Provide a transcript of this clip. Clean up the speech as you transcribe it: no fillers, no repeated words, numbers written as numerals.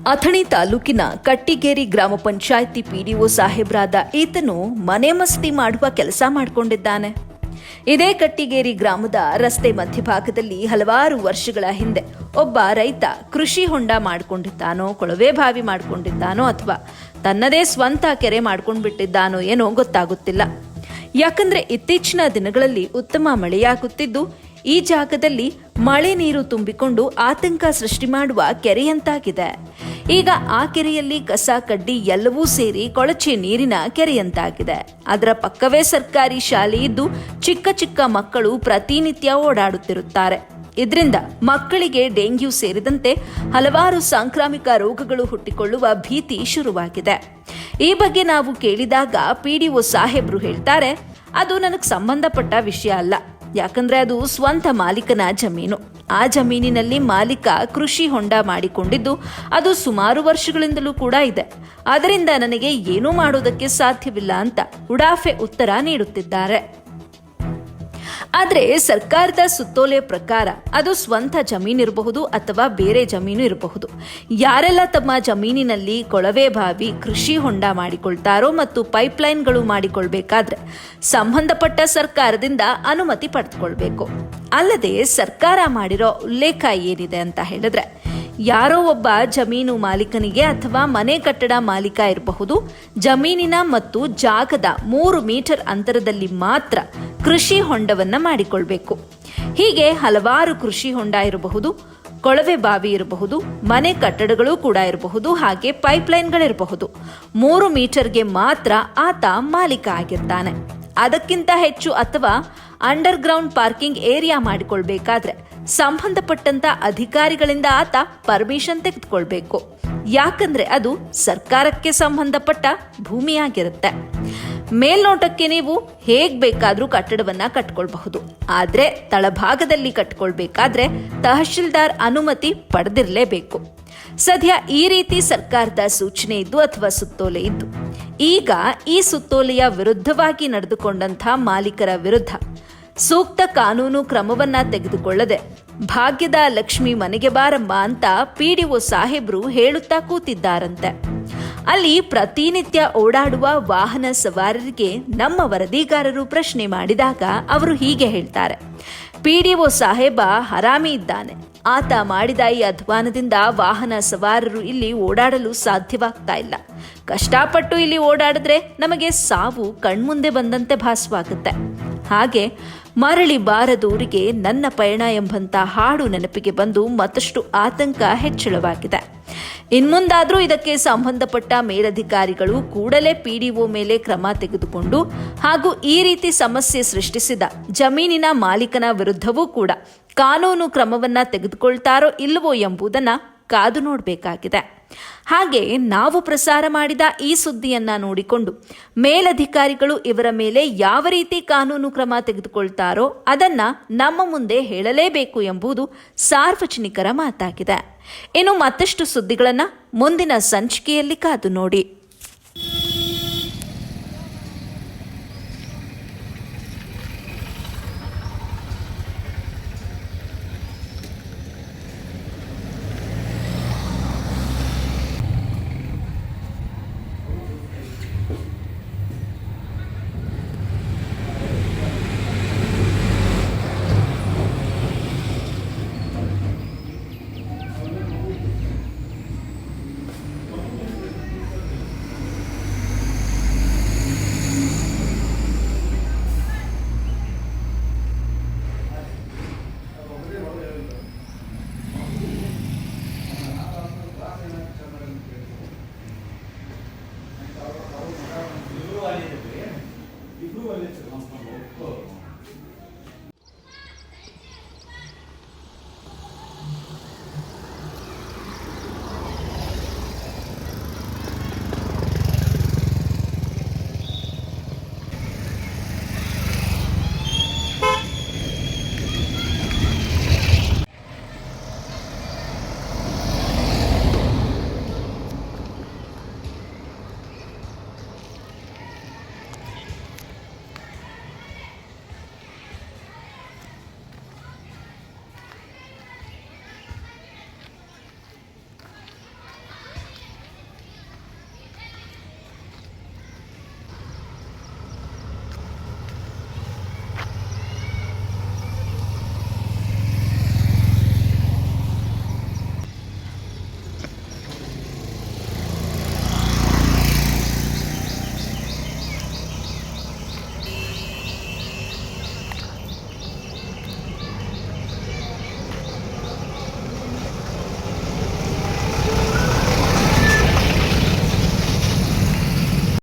ಅಥಣಿ ತಾಲೂಕಿನ ಕಟ್ಟಿಗೇರಿ ಗ್ರಾಮ ಪಂಚಾಯಿತಿ ಪಿಡಿಒ ಸಾಹೇಬ್ರಾದ ಈತನು ಮನೆ ಮಸ್ತಿ ಮಾಡುವ ಕೆಲಸ ಮಾಡಿಕೊಂಡಿದ್ದಾನೆ. ಇದೇ ಕಟ್ಟಿಗೇರಿ ಗ್ರಾಮದ ರಸ್ತೆ ಮಧ್ಯಭಾಗದಲ್ಲಿ ಹಲವಾರು ವರ್ಷಗಳ ಹಿಂದೆ ಒಬ್ಬ ರೈತ ಕೃಷಿ ಹೊಂಡ ಮಾಡಿಕೊಂಡಿದ್ದಾನೋ, ಕೊಳವೆ ಬಾವಿ ಮಾಡಿಕೊಂಡಿದ್ದಾನೋ ಅಥವಾ ತನ್ನದೇ ಸ್ವಂತ ಕೆರೆ ಮಾಡ್ಕೊಂಡ್ಬಿಟ್ಟಿದ್ದಾನೋ ಏನೋ ಗೊತ್ತಾಗುತ್ತಿಲ್ಲ. ಯಾಕಂದ್ರೆ ಇತ್ತೀಚಿನ ದಿನಗಳಲ್ಲಿ ಉತ್ತಮ ಮಳೆಯಾಗುತ್ತಿದ್ದು ಈ ಜಾಗದಲ್ಲಿ ಮಳೆ ನೀರು ತುಂಬಿಕೊಂಡು ಆತಂಕ ಸೃಷ್ಟಿ ಮಾಡುವ ಕೆರೆಯಂತಾಗಿದೆ. ಈಗ ಆ ಕೆರೆಯಲ್ಲಿ ಕಸ ಕಡ್ಡಿ ಎಲ್ಲವೂ ಸೇರಿ ಕೊಳಚೆ ನೀರಿನ ಕೆರೆಯಂತಾಗಿದೆ. ಅದರ ಪಕ್ಕವೇ ಸರ್ಕಾರಿ ಶಾಲೆ ಇದ್ದು ಚಿಕ್ಕ ಚಿಕ್ಕ ಮಕ್ಕಳು ಪ್ರತಿನಿತ್ಯ ಓಡಾಡುತ್ತಿರುತ್ತಾರೆ. ಇದರಿಂದ ಮಕ್ಕಳಿಗೆ ಡೆಂಗ್ಯೂ ಸೇರಿದಂತೆ ಹಲವಾರು ಸಾಂಕ್ರಾಮಿಕ ರೋಗಗಳು ಹುಟ್ಟಿಕೊಳ್ಳುವ ಭೀತಿ ಶುರುವಾಗಿದೆ. ಈ ಬಗ್ಗೆ ನಾವು ಕೇಳಿದಾಗ ಪಿಡಿಒ ಸಾಹೇಬ್ರು ಹೇಳ್ತಾರೆ, ಅದು ನನಗೆ ಸಂಬಂಧಪಟ್ಟ ವಿಷಯ ಅಲ್ಲ. ಯಾಕಂದ್ರೆ ಅದು ಸ್ವಂತ ಮಾಲೀಕನ ಜಮೀನು. ಆ ಜಮೀನಿನಲ್ಲಿ ಮಾಲೀಕ ಕೃಷಿ ಹೊಂಡ ಮಾಡಿಕೊಂಡಿದ್ದು ಅದು ಸುಮಾರು ವರ್ಷಗಳಿಂದಲೂ ಕೂಡ ಇದೆ. ಅದರಿಂದ ನನಗೆ ಏನೂ ಮಾಡೋದಕ್ಕೆ ಸಾಧ್ಯವಿಲ್ಲ ಅಂತ ಉಡಾಫೆ ಉತ್ತರ ನೀಡುತ್ತಿದ್ದಾರೆ. ಆದ್ರೆ ಸರ್ಕಾರದ ಸುತ್ತೋಲೆ ಪ್ರಕಾರ ಅದು ಸ್ವಂತ ಜಮೀನಿರಬಹುದು ಅಥವಾ ಬೇರೆ ಜಮೀನು ಇರಬಹುದು. ಯಾರೆಲ್ಲ ತಮ್ಮ ಜಮೀನಿನಲ್ಲಿ ಕೊಳವೆ ಬಾವಿ, ಕೃಷಿ ಹೊಂಡ ಮಾಡಿಕೊಳ್ತಾರೋ ಮತ್ತು ಪೈಪ್ಲೈನ್ಗಳು ಮಾಡಿಕೊಳ್ಬೇಕಾದ್ರೆ ಸಂಬಂಧಪಟ್ಟ ಸರ್ಕಾರದಿಂದ ಅನುಮತಿ ಪಡೆದುಕೊಳ್ಬೇಕು. ಅಲ್ಲದೆ ಸರ್ಕಾರ ಮಾಡಿರೋ ಉಲ್ಲೇಖ ಏನಿದೆ ಅಂತ ಹೇಳಿದ್ರೆ, ಯಾರೋ ಒಬ್ಬ ಜಮೀನು ಮಾಲೀಕನಿಗೆ ಅಥವಾ ಮನೆ ಕಟ್ಟಡ ಮಾಲೀಕ ಇರಬಹುದು, ಜಮೀನಿನ ಮತ್ತು ಜಾಗದ 3 ಮೀಟರ್ ಅಂತರದಲ್ಲಿ ಮಾತ್ರ ಕೃಷಿ ಹೊಂಡವನ್ನ ಮಾಡಿಕೊಳ್ಬೇಕು. ಹೀಗೆ ಹಲವಾರು ಕೃಷಿ ಹೊಂಡ ಇರಬಹುದು, ಕೊಳವೆ ಬಾವಿ ಇರಬಹುದು, ಮನೆ ಕಟ್ಟಡಗಳು ಕೂಡ ಇರಬಹುದು, ಹಾಗೆ ಪೈಪ್ಲೈನ್ಗಳಿರಬಹುದು. 3 ಮೀಟರ್ಗೆ ಮಾತ್ರ ಆತ ಮಾಲೀಕ ಆಗಿರ್ತಾನೆ. ಅದಕ್ಕಿಂತ ಹೆಚ್ಚು ಅಥವಾ ಅಂಡರ್ ಗ್ರೌಂಡ್ ಪಾರ್ಕಿಂಗ್ ಏರಿಯಾ ಮಾಡಿಕೊಳ್ಬೇಕಾದ್ರೆ ಸಂಬಂಧಪಟ್ಟಂತ ಅಧಿಕಾರಿಗಳಿಂದ ಆತ ಪರ್ಮಿಷನ್ ತೆಗೆದುಕೊಳ್ಬೇಕು. ಯಾಕಂದ್ರೆ ಅದು ಸರ್ಕಾರಕ್ಕೆ ಸಂಬಂಧಪಟ್ಟ ಭೂಮಿಯಾಗಿರುತ್ತೆ. ಮೇಲ್ನೋಟಕ್ಕೆ ನೀವು ಹೇಗ್ ಬೇಕಾದ್ರೂ ಕಟ್ಟಡವನ್ನ ಕಟ್ಕೊಳ್ಬಹುದು. ಆದ್ರೆ ತಳಭಾಗದಲ್ಲಿ ಕಟ್ಕೊಳ್ಬೇಕಾದ್ರೆ ತಹಶೀಲ್ದಾರ್ ಅನುಮತಿ ಪಡೆದಿರಲೇಬೇಕು. ಸದ್ಯ ಈ ರೀತಿ ಸರ್ಕಾರದ ಸೂಚನೆ ಇದ್ದು ಅಥವಾ ಸುತ್ತೋಲೆ ಇದ್ದು, ಈಗ ಈ ಸುತ್ತೋಲೆಯ ವಿರುದ್ಧವಾಗಿ ನಡೆದುಕೊಂಡಂಥ ಮಾಲೀಕರ ವಿರುದ್ಧ ಸೂಕ್ತ ಕಾನೂನು ಕ್ರಮವನ್ನ ತೆಗೆದುಕೊಳ್ಳದೆ ಭಾಗ್ಯದ ಲಕ್ಷ್ಮಿ ಮನೆಗೆ ಬಾರಮ್ಮ ಅಂತ ಪಿಡಿಒ ಸಾಹೇಬ್ರು ಹೇಳುತ್ತಾ ಕೂತಿದ್ದಾರಂತೆ. ಅಲ್ಲಿ ಪ್ರತಿನಿತ್ಯ ಓಡಾಡುವ ವಾಹನ ಸವಾರರಿಗೆ ನಮ್ಮ ವರದಿಗಾರರು ಪ್ರಶ್ನೆ ಮಾಡಿದಾಗ ಅವರು ಹೀಗೆ ಹೇಳ್ತಾರೆ, ಪಿಡಿಒ ಸಾಹೇಬ ಹರಾಮಿ ಇದ್ದಾನೆ. ಆತ ಮಾಡಿದ ಈ ಅಧ್ವಾನದಿಂದ ವಾಹನ ಸವಾರರು ಇಲ್ಲಿ ಓಡಾಡಲು ಸಾಧ್ಯವಾಗ್ತಾ ಇಲ್ಲ. ಕಷ್ಟಪಟ್ಟು ಇಲ್ಲಿ ಓಡಾಡಿದ್ರೆ ನಮಗೆ ಸಾವು ಕಣ್ಮುಂದೆ ಬಂದಂತೆ ಭಾಸವಾಗುತ್ತೆ. ಹಾಗೆ ಮರಳಿ ಬಾರದೂರಿಗೆ ನನ್ನ ಪಯಣ ಎಂಬಂತ ಹಾಡು ನೆನಪಿಗೆ ಬಂದು ಮತ್ತಷ್ಟು ಆತಂಕ ಹೆಚ್ಚಳವಾಗಿದೆ. ಇನ್ಮುಂದಾದ್ರೂ ಇದಕ್ಕೆ ಸಂಬಂಧಪಟ್ಟ ಮೇಲಧಿಕಾರಿಗಳು ಕೂಡಲೇ ಪಿಡಿಒ ಮೇಲೆ ಕ್ರಮ ತೆಗೆದುಕೊಂಡು ಹಾಗೂ ಈ ರೀತಿ ಸಮಸ್ಯೆ ಸೃಷ್ಟಿಸಿದ ಜಮೀನಿನ ಮಾಲೀಕನ ವಿರುದ್ಧವೂ ಕೂಡ ಕಾನೂನು ಕ್ರಮವನ್ನ ತೆಗೆದುಕೊಳ್ತಾರೋ ಇಲ್ಲವೋ ಎಂಬುದನ್ನ ಕಾದು ನೋಡಬೇಕಾಗಿದೆ. ಹಾಗೆ ನಾವು ಪ್ರಸಾರ ಮಾಡಿದ ಈ ಸುದ್ದಿಯನ್ನ ನೋಡಿಕೊಂಡು ಮೇಲಧಿಕಾರಿಗಳು ಇವರ ಮೇಲೆ ಯಾವ ರೀತಿ ಕಾನೂನು ಕ್ರಮ ತೆಗೆದುಕೊಳ್ತಾರೋ ಅದನ್ನ ನಮ್ಮ ಮುಂದೆ ಹೇಳಲೇಬೇಕು ಎಂಬುದು ಸಾರ್ವಜನಿಕರ ಮಾತಾಗಿದೆ. ಇನ್ನು ಮತ್ತಷ್ಟು ಸುದ್ದಿಗಳನ್ನ ಮುಂದಿನ ಸಂಚಿಕೆಯಲ್ಲಿ ಕಾದು ನೋಡಿ.